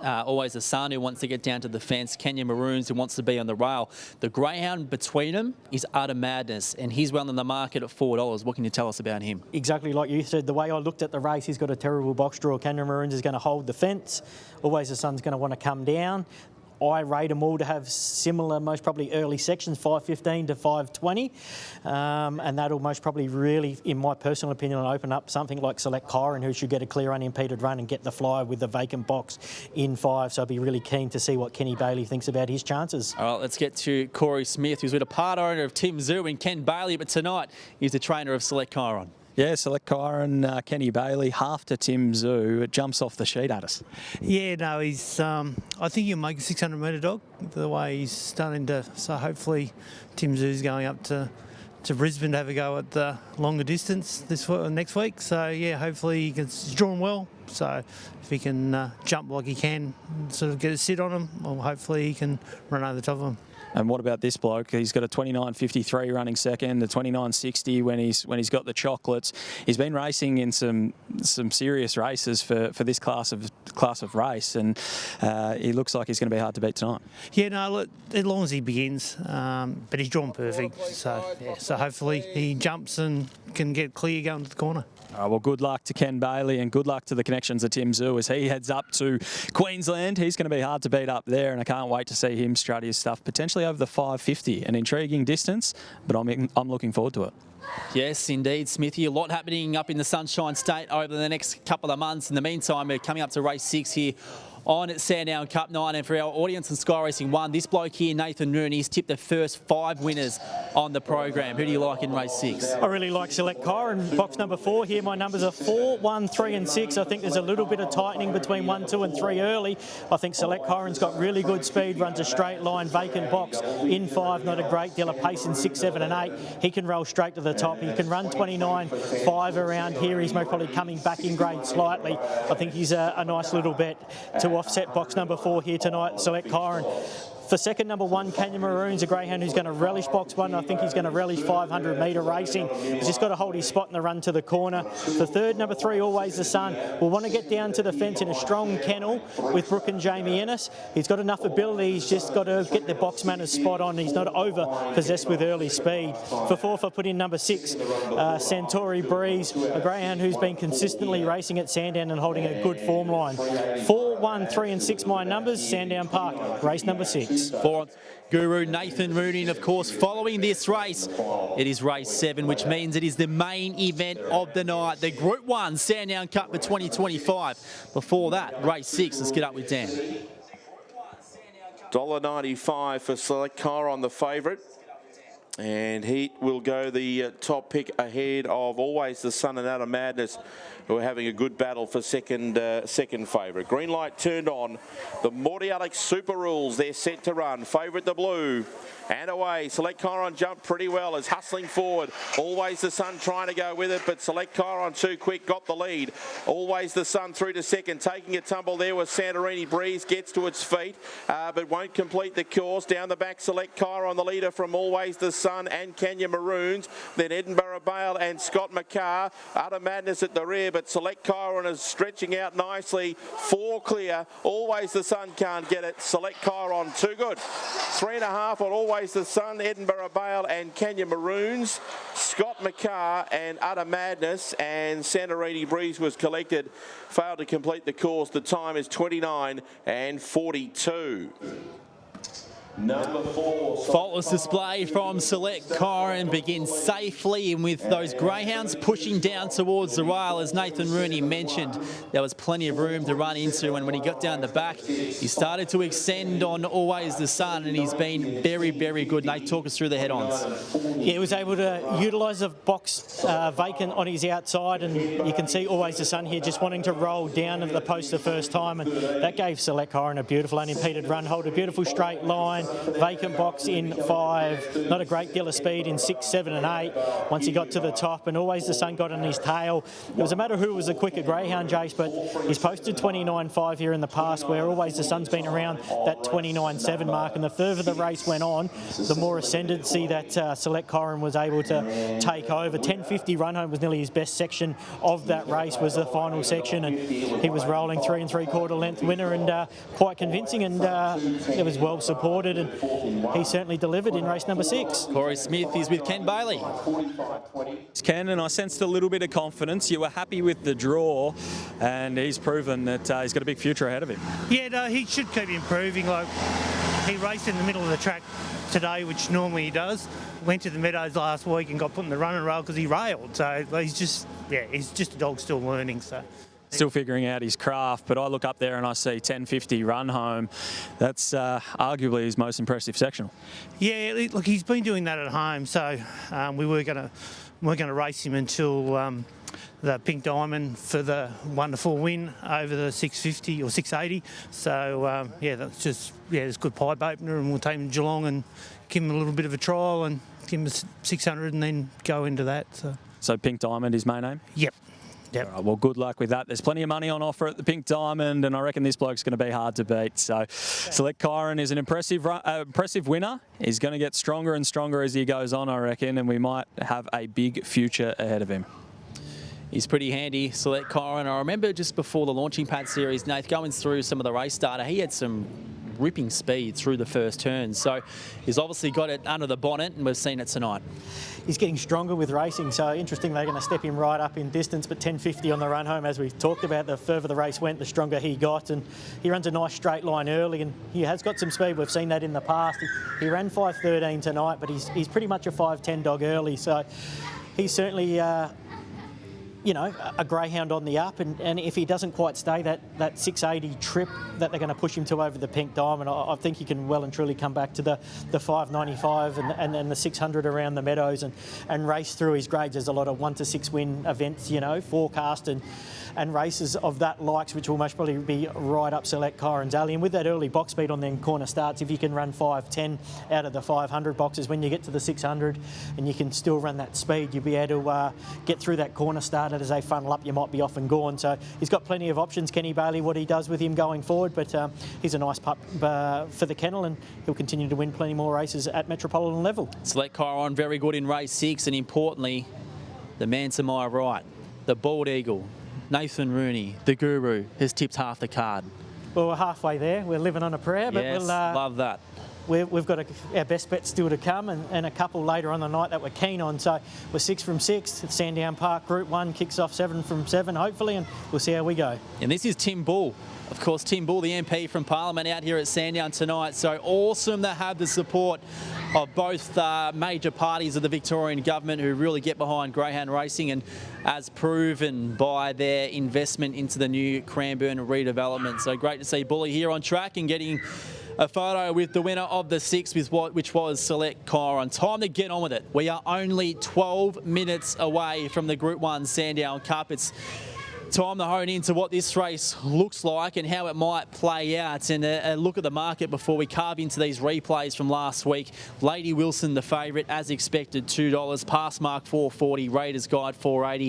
Always the Sun, who wants to get down to the fence. Kenya Maroons, who wants to be on the rail. The greyhound between them is Utter Madness, and he's well on the market at $4. What can you tell us about him? Exactly like you said, the way I looked at the race, he's got a terrible box draw. Kenya Maroons is going to hold the fence. Always the Sun's going to want to come down. I rate them all to have similar, most probably early sections, 5.15 to 5.20, and that'll most probably really, in my personal opinion, open up something like Select Kyron, who should get a clear unimpeded run and get the flyer with the vacant box in 5. So I'd be really keen to see what Kenny Bailey thinks about his chances. All right, let's get to Corey Smith, who's with a part owner of Tim Zoo and Ken Bailey, but tonight he's the trainer of Select Kyron. Yeah, Select Kyron, Kenny Bailey, half to Tim Zoo. It jumps off the sheet at us. Yeah, no, he's. I think he'll make a 600 metre dog the way he's starting to. So hopefully, Tim Zoo's going up to Brisbane to have a go at the longer distance next week. So yeah, hopefully he's drawn well. So if he can jump like he can, sort of get a sit on him, well, hopefully he can run over the top of him. And what about this bloke? He's got a 29.53 running second, the 29.60 when he's got the chocolates. He's been racing in some serious races for this class of race, and he looks like he's going to be hard to beat tonight. Yeah, no, look, as long as he begins, but he's drawn perfect. So yeah, so hopefully he jumps and can get clear going to the corner. All right, well, good luck to Ken Bailey and good luck to the connections of Tim Zoo as he heads up to Queensland. He's going to be hard to beat up there, and I can't wait to see him strut his stuff potentially over the 5.50. An intriguing distance, but I'm looking forward to it. Yes, indeed, Smithy. A lot happening up in the Sunshine State over the next couple of months. In the meantime, we're coming up to race 6 here on Sandown Cup Night, and for our audience in Sky Racing 1, this bloke here, Nathan Rooney, he's tipped the first 5 winners on the program. Who do you like in race 6? I really like Select Kyron. Box number 4 here, my numbers are 4, 1, 3 and 6. I think there's a little bit of tightening between 1, 2 and 3 early. I think Select Kyron's got really good speed, runs a straight line, vacant box in 5, not a great deal of pace in 6, 7 and 8. He can roll straight to the top. He can run 29.5 around here. He's most probably coming back in grade slightly. I think he's a nice little bet to offset box number 4 here tonight, Select Kyron. For second, number 1, Kenya Maroons, a greyhound who's going to relish box 1. I think he's going to relish 500 metre racing. He's just got to hold his spot in the run to the corner. For third, number 3, Always the Sun, will want to get down to the fence in a strong kennel with Brooke and Jamie Ennis. He's got enough ability. He's just got to get the box manners spot on. He's not over-possessed with early speed. For fourth, I put in number 6, Centauri Breeze, a greyhound who's been consistently racing at Sandown and holding a good form line. 4, 1, 3 and 6, my numbers. Sandown Park, race number 6. For Guru Nathan Rooney, and of course following this race it is race 7, which means it is the main event of the night, the Group 1 Sandown Cup for 2025. Before that, race 6. Let's get up with Dan. $1.95 for Select Kyron, the favourite. And he will go the top pick ahead of Always the Sun and Utter Madness, who are having a good battle for second favourite. Green light turned on. The Morty Alex Super Rules, they're set to run. Favourite the blue. And away. Select Kyron jumped pretty well, is hustling forward. Always the Sun trying to go with it, but Select Kyron too quick, got the lead. Always the Sun through to second, taking a tumble there with Santorini Breeze, gets to its feet, but won't complete the course. Down the back, Select Kyron, the leader from Always the Sun and Kenya Maroons. Then Edinburgh Bale and Scott McCarr. Utter Madness at the rear, but Select Kyron is stretching out nicely. 4 clear. Always the Sun can't get it. Select Kyron too good. 3.5 on Always the Sun, Edinburgh Bale and Kenya Maroons. Scott McCarr and Utter Madness, and Santorini Breeze was collected. Failed to complete the course. The time is 29 and 42. Number 4. Faultless display from Select Kyron begins safely, and with those greyhounds pushing down towards the rail, as Nathan Rooney mentioned, there was plenty of room to run into, and when he got down the back, he started to extend on Always the Sun, and he's been very, very good. Nate, talk us through the head-ons. Yeah, he was able to utilise the box vacant on his outside, and you can see Always the Sun here just wanting to roll down at the post the first time, and that gave Select Kyron a beautiful unimpeded run, hold a beautiful straight line, vacant box in 5, not a great deal of speed in 6, 7 and 8 once he got to the top, and Always the Sun got on his tail. It was a matter who was a quicker greyhound, Jace, but he's posted 29.5 here in the past, where Always the Sun's been around that 29.7 mark, and the further the race went on, the more ascendancy that Select Corin was able to take over. 10.50 run home was nearly his best section of that race, was the final section, and he was rolling 3 3/4 length winner, and quite convincing, and it was well supported, and he certainly delivered in race number 6. Corey Smith is with Ken Bailey. It's Ken, and I sensed a little bit of confidence. You were happy with the draw, and he's proven that he's got a big future ahead of him. Yeah, no, he should keep improving. Like, he raced in the middle of the track today, which normally he does. Went to the Meadows last week and got put in the running rail because he railed. So he's just a dog still learning. So. Still figuring out his craft, but I look up there and I see 10.50 run home. That's arguably his most impressive sectional. Yeah, look, he's been doing that at home, so we we're going to race him until the Pink Diamond for the wonderful win over the 650 or 680. So that's just it's a good pipe opener, and we'll take him to Geelong and give him a little bit of a trial and give him a 600 and then go into that. So Pink Diamond is my name? Yep. All right, well, good luck with that. There's plenty of money on offer at the Pink Diamond, and I reckon this bloke's going to be hard to beat. So Select Corin is an impressive winner. He's going to get stronger and stronger as he goes on, I reckon, and we might have a big future ahead of him. He's pretty handy, Select Corin. I remember just before the Launching Pad series, Nath, going through some of the race data, he had some ripping speed through the first turn. So he's obviously got it under the bonnet, and we've seen it tonight. He's getting stronger with racing, so interesting they're going to step him right up in distance, but 10.50 on the run home, as we talked about, the further the race went, the stronger he got, and he runs a nice straight line early, and he has got some speed. We've seen that in the past. He ran 5.13 tonight, but he's pretty much a 5.10 dog early, so he's certainly a greyhound on the up, and if he doesn't quite stay that 680 trip that they're going to push him to over the Pink Diamond, I think he can well and truly come back to the 595 and then the 600 around the Meadows and race through his grades. There's a lot of 1 to 6 win events, forecast and races of that likes, which will most probably be right up Select Corin's alley. And with that early box speed on them corner starts, if you can run 5.10 out of the 500 boxes, when you get to the 600 and you can still run that speed, you'll be able to get through that corner start. As they funnel up, you might be off and gone. So he's got plenty of options, Kenny Bailey, what he does with him going forward, but he's a nice pup for the kennel, and he'll continue to win plenty more races at metropolitan level. Select Corin very good in race 6, and importantly, the man to my right, the Bald Eagle, Nathan Rooney, the Guru, has tipped half the card. Well, we're halfway there. We're living on a prayer, but yes, love that. We've got our best bet still to come, and a couple later on the night that we're keen on. So we're 6 from 6 at Sandown Park. Group 1 kicks off 7 from 7, hopefully, and we'll see how we go. And this is Tim Bull. Of course, Tim Bull, the MP from Parliament, out here at Sandown tonight. So awesome to have the support of both major parties of the Victorian government who really get behind greyhound racing, and as proven by their investment into the new Cranbourne redevelopment. So great to see Bully here on track and getting a photo with the winner of the 6th, which was Select Corin. Time to get on with it. We are only 12 minutes away from the Group 1 Sandown Cup. It's time to hone into what this race looks like and how it might play out, and a look at the market before we carve into these replays from last week. Lady Wilson, the favourite, as expected, $2. Pass mark $4.40. Raiders Guide $4.80.